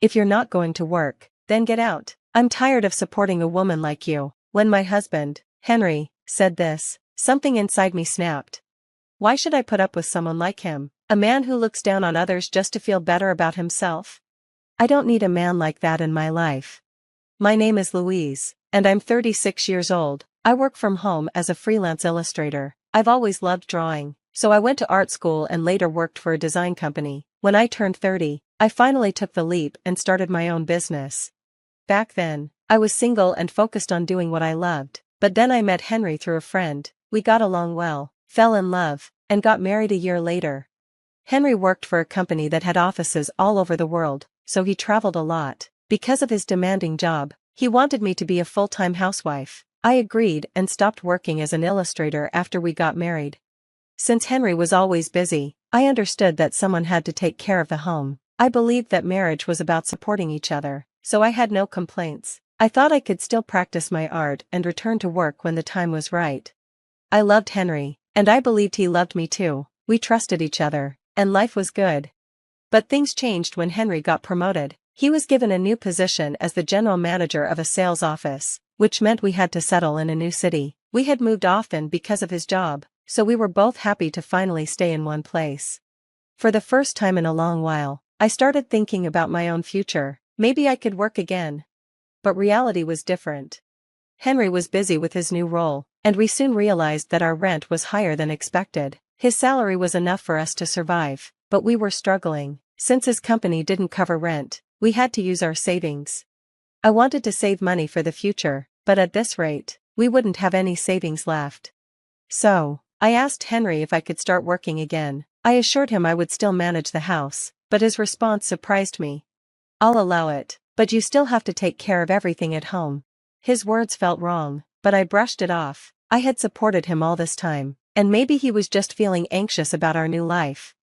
If you're not going to work, then get out. I'm tired of supporting a woman like you. When my husband, Henry, said this, something inside me snapped. Why should I put up with someone like him? A man who looks down on others just to feel better about himself? I don't need a man like that in my life. My name is Louise, and I'm 36 years old. I work from home as a freelance illustrator. I've always loved drawing, so I went to art school and later worked for a design company. When I turned 30, I finally took the leap and started my own business. Back then, I was single and focused on doing what I loved, but then I met Henry through a friend. We got along well, fell in love, and got married a year later. Henry worked for a company that had offices all over the world, so he traveled a lot. Because of his demanding job, he wanted me to be a full-time housewife. I agreed and stopped working as an illustrator after we got married. Since Henry was always busy, I understood that someone had to take care of the home. I believed that marriage was about supporting each other, so I had no complaints. I thought I could still practice my art and return to work when the time was right. I loved Henry, and I believed he loved me too. We trusted each other, and life was good. But things changed when Henry got promoted. He was given a new position as the general manager of a sales office, which meant we had to settle in a new city. We had moved often because of his job, so we were both happy to finally stay in one place. For the first time in a long while, I started thinking about my own future. Maybe I could work again. But reality was different. Henry was busy with his new role, and we soon realized that our rent was higher than expected. His salary was enough for us to survive, but we were struggling. Since his company didn't cover rent, we had to use our savings. I wanted to save money for the future, but at this rate, we wouldn't have any savings left. So, I asked Henry if I could start working again. I assured him I would still manage the house, but his response surprised me. I'll allow it, but you still have to take care of everything at home. His words felt wrong, but I brushed it off. I had supported him all this time, and maybe he was just feeling anxious about our new life.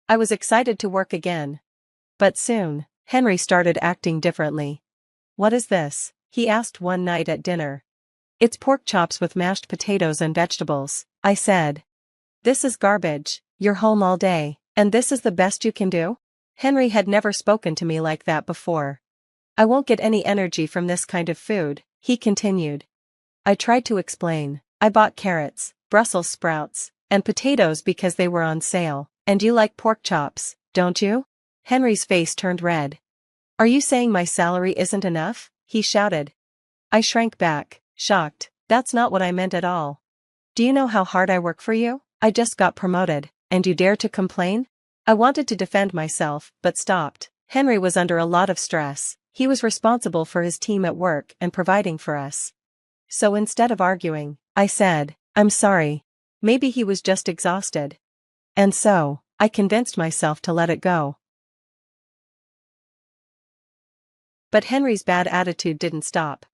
I was excited to work again. But soon, Henry started acting differently. What is this? He asked one night at dinner. It's pork chops with mashed potatoes and vegetables, I said. This is garbage. You're home all day, and this is the best you can do? Henry had never spoken to me like that before. I won't get any energy from this kind of food, he continued. I tried to explain. I bought carrots, Brussels sprouts, and potatoes because they were on sale. And you like pork chops, don't you? Henry's face turned red. Are you saying my salary isn't enough? He shouted. I shrank back, shocked. That's not what I meant at all. Do you know how hard I work for you? I just got promoted, and you dare to complain? I wanted to defend myself, but stopped. Henry was under a lot of stress. He was responsible for his team at work and providing for us. So instead of arguing, I said, I'm sorry. Maybe he was just exhausted. And so, I convinced myself to let it go. But Henry's bad attitude didn't stop.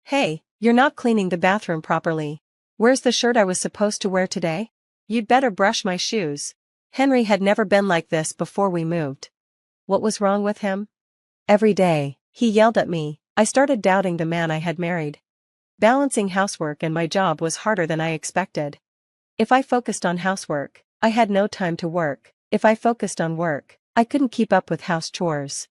Hey, you're not cleaning the bathroom properly. Where's the shirt I was supposed to wear today? You'd better brush my shoes. Henry had never been like this before we moved. What was wrong with him? Every day, he yelled at me. I started doubting the man I had married. Balancing housework and my job was harder than I expected. If I focused on housework, I had no time to work. If I focused on work, I couldn't keep up with house chores.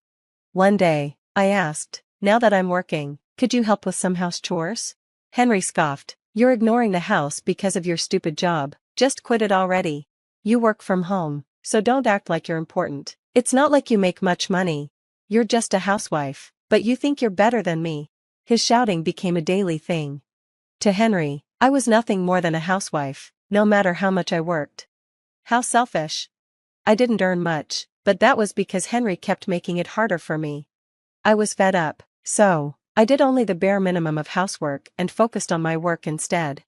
One day, I asked, now that I'm working, could you help with some house chores? Henry scoffed. You're ignoring the house because of your stupid job. Just quit it already. You work from home, so don't act like you're important. It's not like you make much money. You're just a housewife, but you think you're better than me. His shouting became a daily thing. To Henry, I was nothing more than a housewife, no matter how much I worked. How selfish. I didn't earn much, but that was because Henry kept making it harder for me. I was fed up, so I did only the bare minimum of housework and focused on my work instead.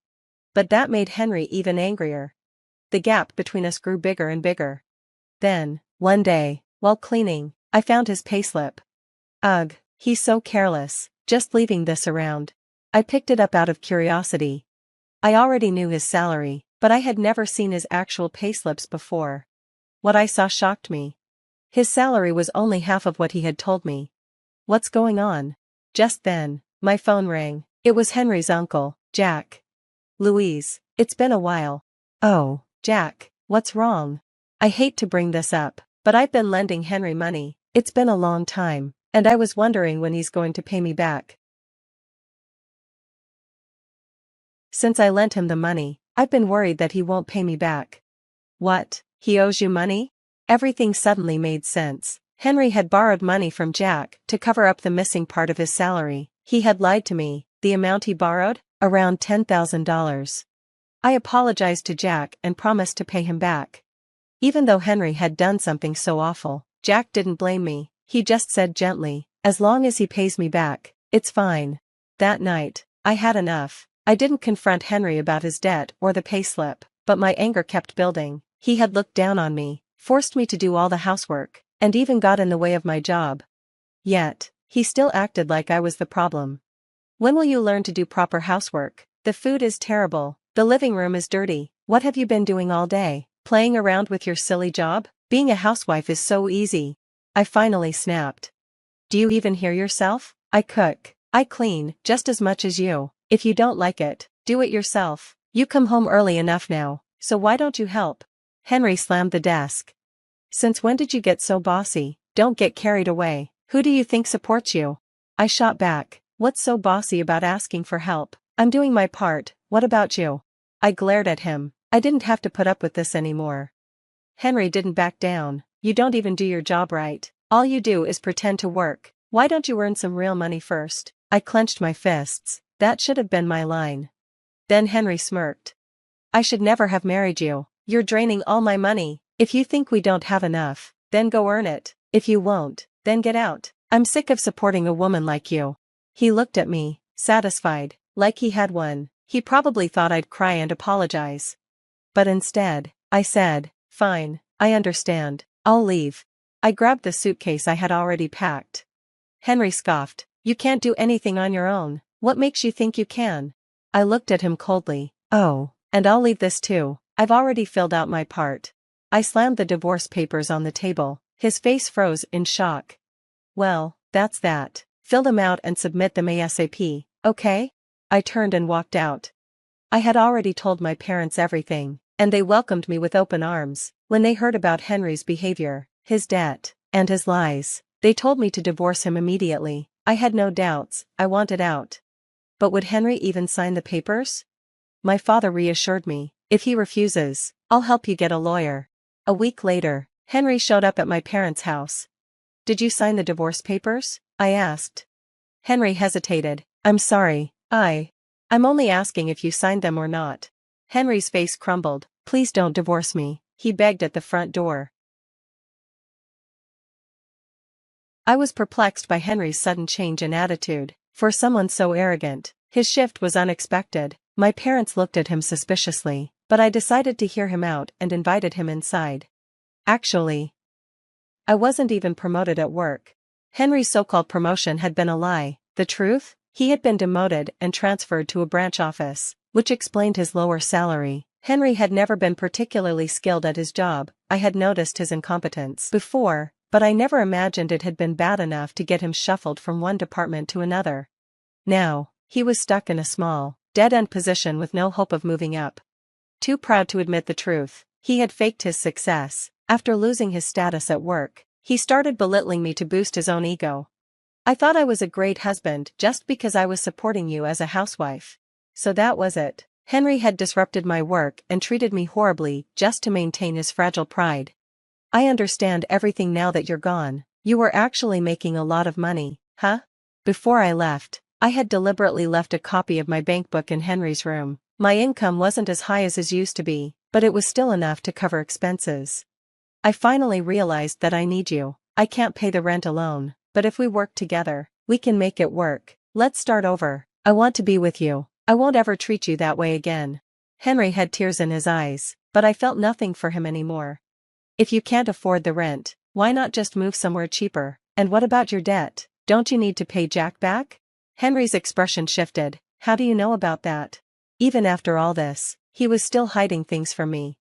But that made Henry even angrier. The gap between us grew bigger and bigger. Then, one day, while cleaning, I found his payslip. Ugh, he's so careless, just leaving this around. I picked it up out of curiosity. I already knew his salary, but I had never seen his actual payslips before. What I saw shocked me. His salary was only half of what he had told me. What's going on? Just then, my phone rang. It was Henry's uncle, Jack. Louise, it's been a while. Oh, Jack, what's wrong? I hate to bring this up, but I've been lending Henry money. It's been a long time. And I was wondering when he's going to pay me back. Since I lent him the money, I've been worried that he won't pay me back. What, he owes you money? Everything suddenly made sense. Henry had borrowed money from Jack to cover up the missing part of his salary. He had lied to me. The amount he borrowed? Around $10,000. I apologized to Jack and promised to pay him back. Even though Henry had done something so awful, Jack didn't blame me. He just said gently, as long as he pays me back, it's fine. That night, I had enough. I didn't confront Henry about his debt or the payslip, but my anger kept building. He had looked down on me, forced me to do all the housework, and even got in the way of my job. Yet, he still acted like I was the problem. When will you learn to do proper housework? The food is terrible, the living room is dirty. What have you been doing all day? Playing around with your silly job? Being a housewife is so easy. I finally snapped. Do you even hear yourself? I cook, I clean, just as much as you. If you don't like it, do it yourself. You come home early enough now, so why don't you help? Henry slammed the desk. Since when did you get so bossy? Don't get carried away. Who do you think supports you? I shot back. What's so bossy about asking for help? I'm doing my part, what about you? I glared at him. I didn't have to put up with this anymore. Henry didn't back down. You don't even do your job right. All you do is pretend to work. Why don't you earn some real money first? I clenched my fists. That should have been my line. Then Henry smirked. I should never have married you. You're draining all my money. If you think we don't have enough, then go earn it. If you won't, then get out. I'm sick of supporting a woman like you. He looked at me, satisfied, like he had won. He probably thought I'd cry and apologize. But instead, I said, fine, I understand, I'll leave. I grabbed the suitcase I had already packed. Henry scoffed, you can't do anything on your own. What makes you think you can? I looked at him coldly. Oh, and I'll leave this too. I've already filled out my part. I slammed the divorce papers on the table. His face froze in shock. Well, that's that. Fill them out and submit them ASAP, okay? I turned and walked out. I had already told my parents everything, and they welcomed me with open arms. When they heard about Henry's behavior, his debt, and his lies, they told me to divorce him immediately. I had no doubts, I wanted out. But would Henry even sign the papers? My father reassured me, if he refuses, I'll help you get a lawyer. A week later, Henry showed up at my parents' house. Did you sign the divorce papers? I asked. Henry hesitated. I'm sorry, I'm only asking if you signed them or not. Henry's face crumbled. Please don't divorce me, he begged at the front door. I was perplexed by Henry's sudden change in attitude. For someone so arrogant, his shift was unexpected. My parents looked at him suspiciously, but I decided to hear him out and invited him inside. Actually, I wasn't even promoted at work. Henry's so-called promotion had been a lie. The truth? He had been demoted and transferred to a branch office, which explained his lower salary. Henry had never been particularly skilled at his job. I had noticed his incompetence before, but I never imagined it had been bad enough to get him shuffled from one department to another. Now, he was stuck in a small, dead-end position with no hope of moving up. Too proud to admit the truth, he had faked his success. After losing his status at work, he started belittling me to boost his own ego. I thought I was a great husband just because I was supporting you as a housewife. So that was it. Henry had disrupted my work and treated me horribly just to maintain his fragile pride. I understand everything now that you're gone. You were actually making a lot of money, huh? Before I left, I had deliberately left a copy of my bank book in Henry's room. My income wasn't as high as it used to be, but it was still enough to cover expenses. I finally realized that I need you. I can't pay the rent alone, but if we work together, we can make it work. Let's start over. I want to be with you. I won't ever treat you that way again. Henry had tears in his eyes, but I felt nothing for him anymore. If you can't afford the rent, why not just move somewhere cheaper? And what about your debt? Don't you need to pay Jack back? Henry's expression shifted. How do you know about that? Even after all this, he was still hiding things from me.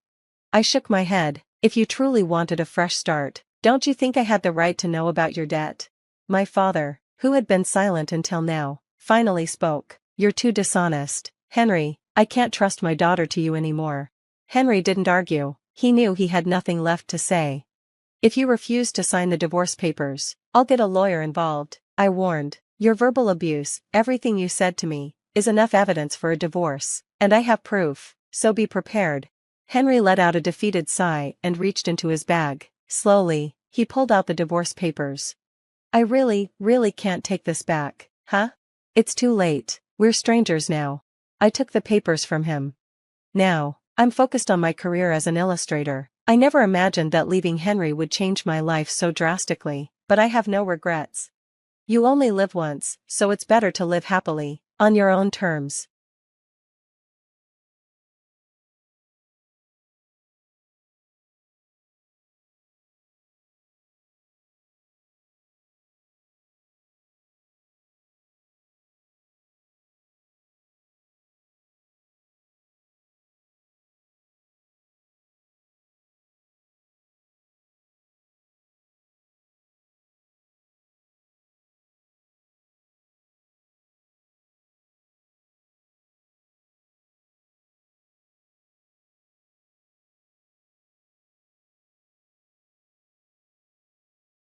I shook my head. If you truly wanted a fresh start, don't you think I had the right to know about your debt? My father, who had been silent until now, finally spoke. You're too dishonest, Henry. I can't trust my daughter to you anymore. Henry didn't argue. He knew he had nothing left to say. If you refuse to sign the divorce papers, I'll get a lawyer involved, I warned. Your verbal abuse, everything you said to me, is enough evidence for a divorce, and I have proof, so be prepared. Henry let out a defeated sigh and reached into his bag. Slowly, he pulled out the divorce papers. I really can't take this back, huh? It's too late, we're strangers now. I took the papers from him. Now, I'm focused on my career as an illustrator. I never imagined that leaving Henry would change my life so drastically, but I have no regrets. You only live once, so it's better to live happily, on your own terms.